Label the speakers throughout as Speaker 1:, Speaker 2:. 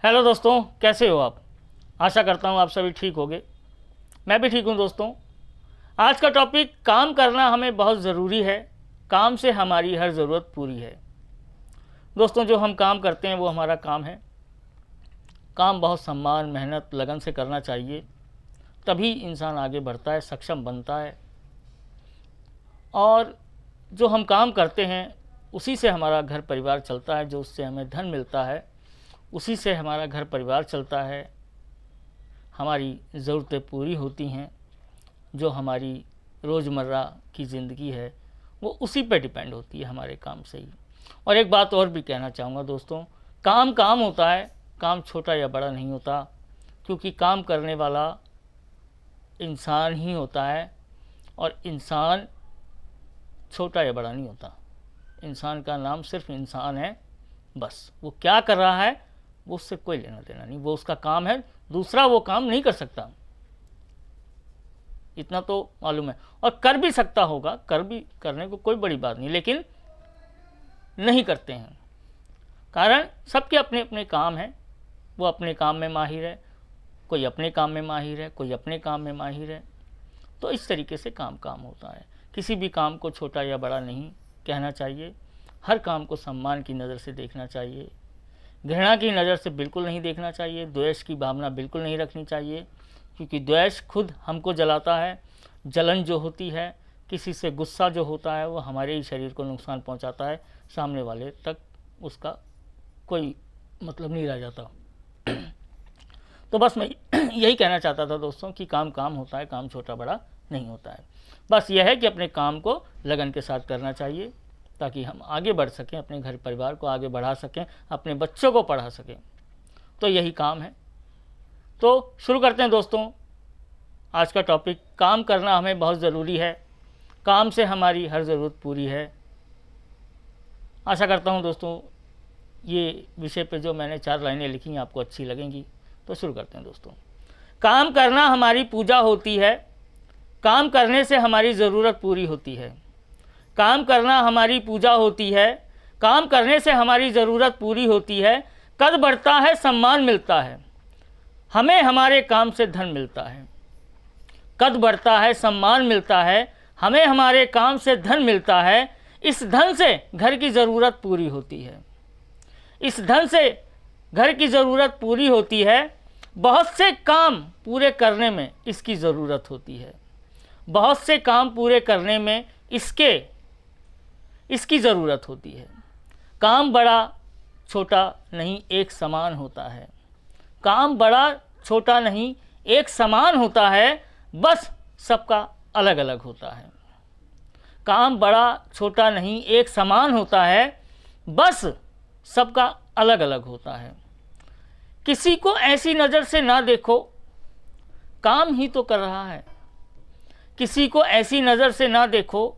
Speaker 1: Hello दोस्तों, कैसे हो आप। आशा करता हूँ आप सभी ठीक होंगे। मैं भी ठीक हूँ दोस्तों। आज का टॉपिक काम करना हमें बहुत ज़रूरी है, काम से हमारी हर ज़रूरत पूरी है। दोस्तों, जो हम काम करते हैं वो हमारा काम है। काम बहुत सम्मान, मेहनत, लगन से करना चाहिए, तभी इंसान आगे बढ़ता है, सक्षम बनता है। और जो हम काम करते हैं उसी से हमारा घर परिवार चलता है, जो उससे हमें धन मिलता है उसी से हमारा घर परिवार चलता है, हमारी ज़रूरतें पूरी होती हैं। जो हमारी रोज़मर्रा की ज़िंदगी है वो उसी पे डिपेंड होती है, हमारे काम से ही। और एक बात और भी कहना चाहूँगा दोस्तों, काम काम होता है, काम छोटा या बड़ा नहीं होता, क्योंकि काम करने वाला इंसान ही होता है। और इंसान छोटा या बड़ा नहीं होता, इंसान का नाम सिर्फ इंसान है। बस वो क्या कर रहा है वो उससे कोई लेना देना नहीं, वो उसका काम है, दूसरा वो काम नहीं कर सकता, इतना तो मालूम है। और कर भी सकता होगा, करने को कोई बड़ी बात नहीं, लेकिन नहीं करते हैं। कारण सबके अपने अपने काम हैं, वो अपने काम में माहिर है, कोई अपने काम में माहिर है, कोई अपने काम में माहिर है। तो इस तरीके से काम काम होता है। किसी भी काम को छोटा या बड़ा नहीं कहना चाहिए, हर काम को सम्मान की नज़र से देखना चाहिए, घृणा की नज़र से बिल्कुल नहीं देखना चाहिए, द्वेष की भावना बिल्कुल नहीं रखनी चाहिए, क्योंकि द्वेष खुद हमको जलाता है। जलन जो होती है, किसी से गुस्सा जो होता है, वो हमारे ही शरीर को नुकसान पहुंचाता है, सामने वाले तक उसका कोई मतलब नहीं रह जाता। तो बस मैं यही कहना चाहता था दोस्तों कि काम काम होता है, काम छोटा बड़ा नहीं होता है। बस यह है कि अपने काम को लगन के साथ करना चाहिए, ताकि हम आगे बढ़ सकें, अपने घर परिवार को आगे बढ़ा सकें, अपने बच्चों को पढ़ा सकें। तो यही काम है। तो शुरू करते हैं दोस्तों आज का टॉपिक। काम करना हमें बहुत ज़रूरी है, काम से हमारी हर ज़रूरत पूरी है। आशा करता हूं दोस्तों ये विषय पे जो मैंने 4 लाइनें लिखी हैं आपको अच्छी लगेंगी। तो शुरू करते हैं दोस्तों। काम करना हमारी पूजा होती है, काम करने से हमारी ज़रूरत पूरी होती है। काम करना हमारी पूजा होती है, काम करने से हमारी ज़रूरत पूरी होती है। कद बढ़ता है, सम्मान मिलता है, हमें हमारे काम से धन मिलता है। कद बढ़ता है, सम्मान मिलता है, हमें हमारे काम से धन मिलता है। इस धन से घर की ज़रूरत पूरी होती है, इस धन से घर की ज़रूरत पूरी होती है। बहुत से काम पूरे करने में इसकी ज़रूरत होती है, बहुत से काम पूरे करने में इसकी ज़रूरत होती है। काम बड़ा छोटा नहीं एक समान होता है, काम बड़ा छोटा नहीं एक समान होता है, बस सबका अलग अलग होता है। काम बड़ा छोटा नहीं एक समान होता है, बस सबका अलग अलग होता है। किसी को ऐसी नज़र से ना देखो, काम ही तो कर रहा है। किसी को ऐसी नज़र से ना देखो,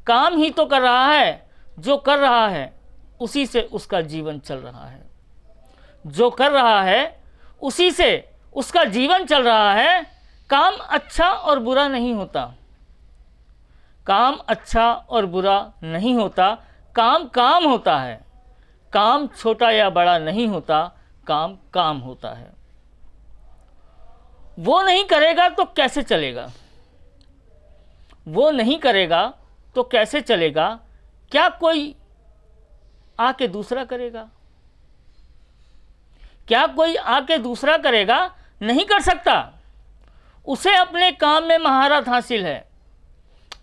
Speaker 1: काम ही तो कर रहा है। जो कर रहा है उसी से उसका जीवन चल रहा है, जो कर रहा है उसी से उसका जीवन चल रहा है। काम अच्छा और बुरा नहीं होता, काम अच्छा और बुरा नहीं होता, काम काम होता है। काम छोटा या बड़ा नहीं होता, काम काम होता है। वो नहीं करेगा तो कैसे चलेगा, वो नहीं करेगा तो कैसे चलेगा। क्या कोई आके दूसरा करेगा, क्या कोई आके दूसरा करेगा, नहीं कर सकता। उसे अपने काम में महारत हासिल है,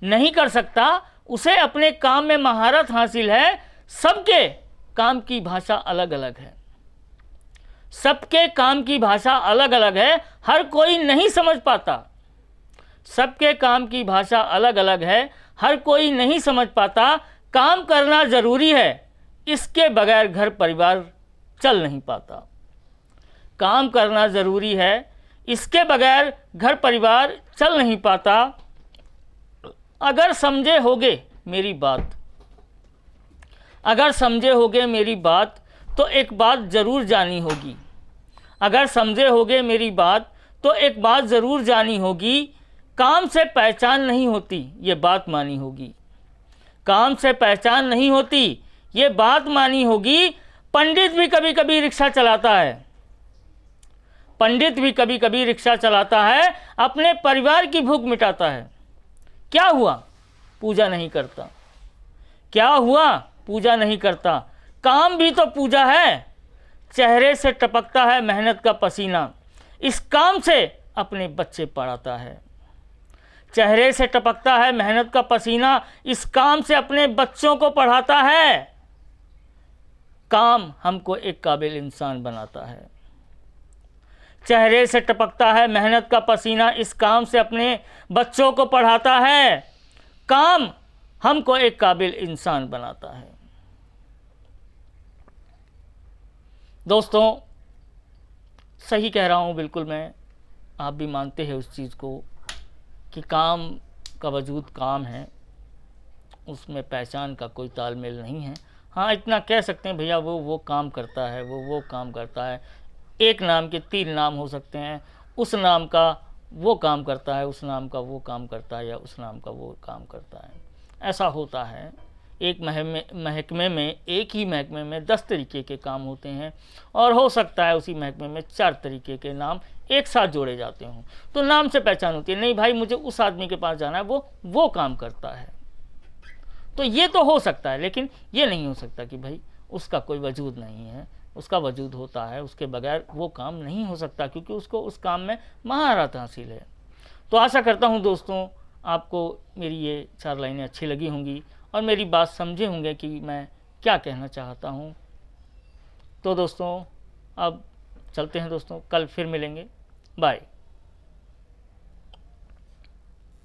Speaker 1: नहीं कर सकता। उसे अपने काम में महारत हासिल है। सबके काम की भाषा अलग अलग है, सबके काम की भाषा अलग अलग है, हर कोई नहीं समझ पाता। सबके काम की भाषा अलग अलग है, हर कोई नहीं समझ पाता। काम करना ज़रूरी है, इसके बगैर घर परिवार चल नहीं पाता। काम करना ज़रूरी है, इसके बगैर घर परिवार चल नहीं पाता। अगर समझे होगे मेरी बात, अगर समझे होगे मेरी बात तो एक बात ज़रूर जानी होगी। अगर समझे होगे मेरी बात तो एक बात ज़रूर जानी होगी। काम से पहचान नहीं होती ये बात मानी होगी, काम से पहचान नहीं होती ये बात मानी होगी। पंडित भी कभी कभी रिक्शा चलाता है, पंडित भी कभी कभी रिक्शा चलाता है, अपने परिवार की भूख मिटाता है। क्या हुआ? पूजा नहीं करता। क्या हुआ? पूजा नहीं करता। काम भी तो पूजा है। चेहरे से टपकता है मेहनत का पसीना, इस काम से अपने बच्चे पढ़ाता है। चेहरे से टपकता है मेहनत का पसीना, इस काम से अपने बच्चों को पढ़ाता है। काम हमको एक काबिल इंसान बनाता है। चेहरे से टपकता है मेहनत का पसीना, इस काम से अपने बच्चों को पढ़ाता है। काम हमको एक काबिल इंसान बनाता है। दोस्तों, सही कह रहा हूँ बिल्कुल मैं। आप भी मानते हैं उस चीज़ को कि काम का वजूद काम है, उसमें पहचान का कोई तालमेल नहीं है। हाँ, इतना कह सकते हैं भैया वो काम करता है, वो काम करता है। एक नाम के 3 नाम हो सकते हैं। उस नाम का वो काम करता है, उस नाम का वो काम करता है, या उस नाम का वो काम करता है। ऐसा होता है। एक महकमे में, एक ही महकमे में 10 तरीके के काम होते हैं, और हो सकता है उसी महकमे में 4 तरीके के नाम एक साथ जोड़े जाते हों। तो नाम से पहचान होती है, नहीं भाई मुझे उस आदमी के पास जाना है, वो काम करता है। तो ये तो हो सकता है, लेकिन ये नहीं हो सकता कि भाई उसका कोई वजूद नहीं है। उसका वजूद होता है, उसके बगैर वो काम नहीं हो सकता, क्योंकि उसको उस काम में महारत हासिल है। तो आशा करता हूँ दोस्तों, आपको मेरी ये 4 लाइनें अच्छी लगी होंगी और मेरी बात समझे होंगे कि मैं क्या कहना चाहता हूँ। तो दोस्तों अब चलते हैं दोस्तों, कल फिर मिलेंगे। बाय।